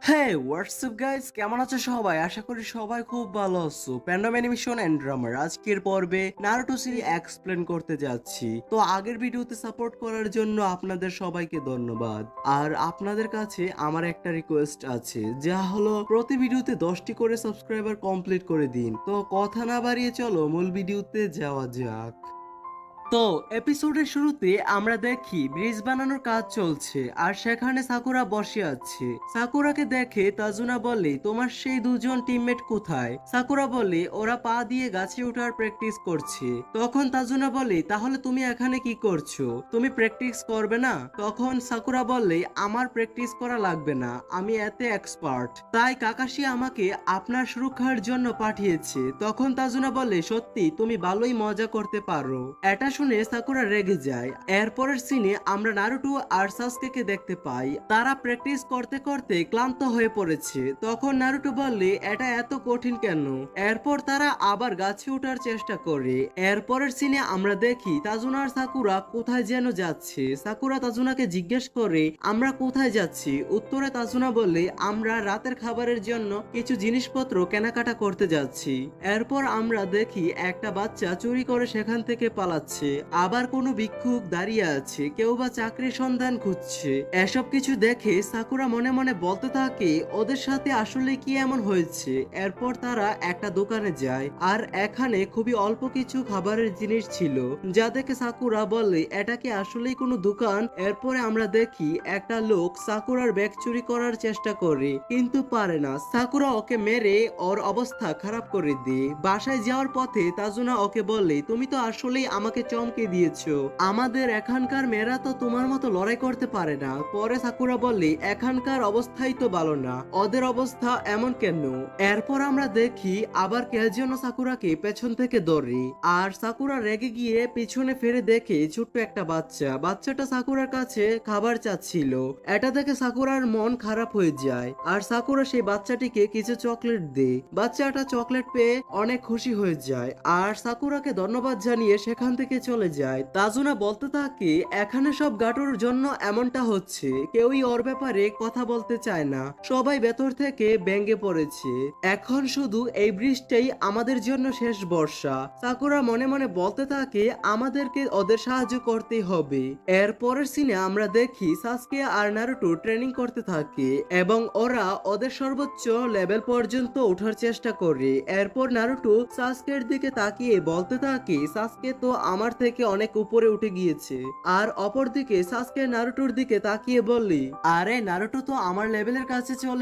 হ্যাঁ WhatsApp guys, কেমন আছো সবাই? আশা করি সবাই খুব ভালো আছো। প্যান্ডাম অ্যানিমেশন এন্ড ড্রামার আজকের পর্বে নারুটো সিরিজ এক্সপ্লেন করতে যাচ্ছি। তো আগের ভিডিওতে সাপোর্ট করার জন্য আপনাদের সবাইকে ধন্যবাদ। আর আপনাদের কাছে আমার একটা রিকোয়েস্ট আছে, যা হলো প্রতি ভিডিওতে 10টি করে সাবস্ক্রাইবার কমপ্লিট করে দিন। তো কথা না বাড়িয়ে চলো মূল ভিডিওতে যাওয়া যাক। তো এপিসোডের শুরুতে আমরা দেখি ব্রিজ বানানোর কাজ চলছে আর সেখানে সাকুরা বসে আছে। সাকুরাকে দেখে তাজুনা বলে, তোমার সেই দুজন টিমমেট কোথায়? সাকুরা বলে, ওরা পা দিয়ে গাছে ওঠার প্র্যাকটিস করছে। তখন তাজুনা বলে, তাহলে তুমি এখানে কি করছো? তুমি প্র্যাকটিস করবে না? তখন সাকুরা বলে, আমার প্র্যাকটিস করা লাগবে না, আমি এতে এক্সপার্ট। তাই কাকাশি আমাকে আপনার সুরক্ষার জন্য পাঠিয়েছে। তখন তাজুনা বলে, সত্যি তুমি ভালোই মজা করতে পারো। এটা শুনে সাকুরা রেগে যায়। এরপরের সিনে আমরা নারুটো আর সাসুকেকে দেখতে পাই, তারা প্র্যাকটিস করতে করতে ক্লান্ত হয়ে পড়েছে। তখন নারুটো বললে, এটা এত কঠিন কেন? এরপর তারা আবার গাছে ওঠার চেষ্টা করে। এরপরের সিনে আমরা দেখি তাজুনা আর সাকুরা কোথায় যেন যাচ্ছে। সাকুরা তাজুনাকে জিজ্ঞেস করে, আমরা কোথায় যাচ্ছি? উত্তরে তাজুনা বলে, আমরা রাতের খাবারের জন্য কিছু জিনিসপত্র কেনাকাটা করতে যাচ্ছি। এরপর আমরা দেখি একটা বাচ্চা চুরি করে সেখান থেকে পালাচ্ছে। আবার কোনো ভিক্ষুক দাঁড়িয়ে আছে, কেউ বা চাকরির সন্ধান খুঁজছে। এসব কিছু দেখে সাকুরা মনে মনে বলতে থাকে, ওদের সাথে আসলে কি এমন হয়েছে? এরপর তারা একটা দোকানে যায় আর এখানে খুবই অল্প কিছু খাবারের জিনিস ছিল, যা দেখে সাকুরা বলে, এটা কি আসলেই কোনো দোকান? এরপরে আমরা দেখি একটা লোক সাকুরার ব্যাগ চুরি করার চেষ্টা করে কিন্তু পারে না। সাকুরা ওকে মেরে ওর অবস্থা খারাপ করে দেয়। বাসায় যাওয়ার পথে তাজুনা ওকে বলে, তুমি তো আসলেই আমাকে চমকে দিয়েছো, আমাদের এখানকার মেয়েরা তো তোমার মতো লড়াই করতে পারে না। পরে সাকুরা বলে, এখানকার অবস্থাই তো ভালো না, ওদের অবস্থা এমন কেন? এরপর আমরা দেখি আবার কে যেন সাকুরাকে পেছন থেকে ধরে আর সাকুরা রেগে গিয়ে পিছনে ফিরে দেখে ছোট্ট একটা বাচ্চাটা সাকুরার কাছে খাবার চাচ্ছিল। এটা দেখে সাকুরার মন খারাপ হয়ে যায় আর সাকুরা সেই বাচ্চাটিকে কিছু চকলেট দেয়। বাচ্চাটা চকলেট পেয়ে অনেক খুশি হয়ে যায় আর সাকুরাকে ধন্যবাদ জানিয়ে সেখান থেকে চলে যায়। তাজুনা বলতে থাকে, এখানে সব গাটোর জন্য এমনটা হচ্ছে, কেউই ওর ব্যাপারে কথা বলতে চায় না, সবাই ভেতর থেকে ভেঙে পড়েছে। এখন শুধু এই ব্রিজটাই আমাদের জন্য শেষ ভরসা। সাকুরা মনে মনে বলতে থাকে, আমাদেরকে ওদের সাহায্য করতেই হবে। এর পরের সিনে আমরা দেখি সাসকে আর নারুটো ট্রেনিং করতে থাকে এবং ওরা ওদের সর্বোচ্চ লেভেল পর্যন্ত ওঠার চেষ্টা করে। এরপর নারুটো সাসকের দিকে তাকিয়ে বলতে থাকে, সাসকে তো আমার থেকে অনেক উপরে উঠে গিয়েছে। আর অপরদিকে সাসকে নারুটোর দিকে তাকিয়ে বললি, আরে নারুটো তো আমার লেভেলের কাছে চলে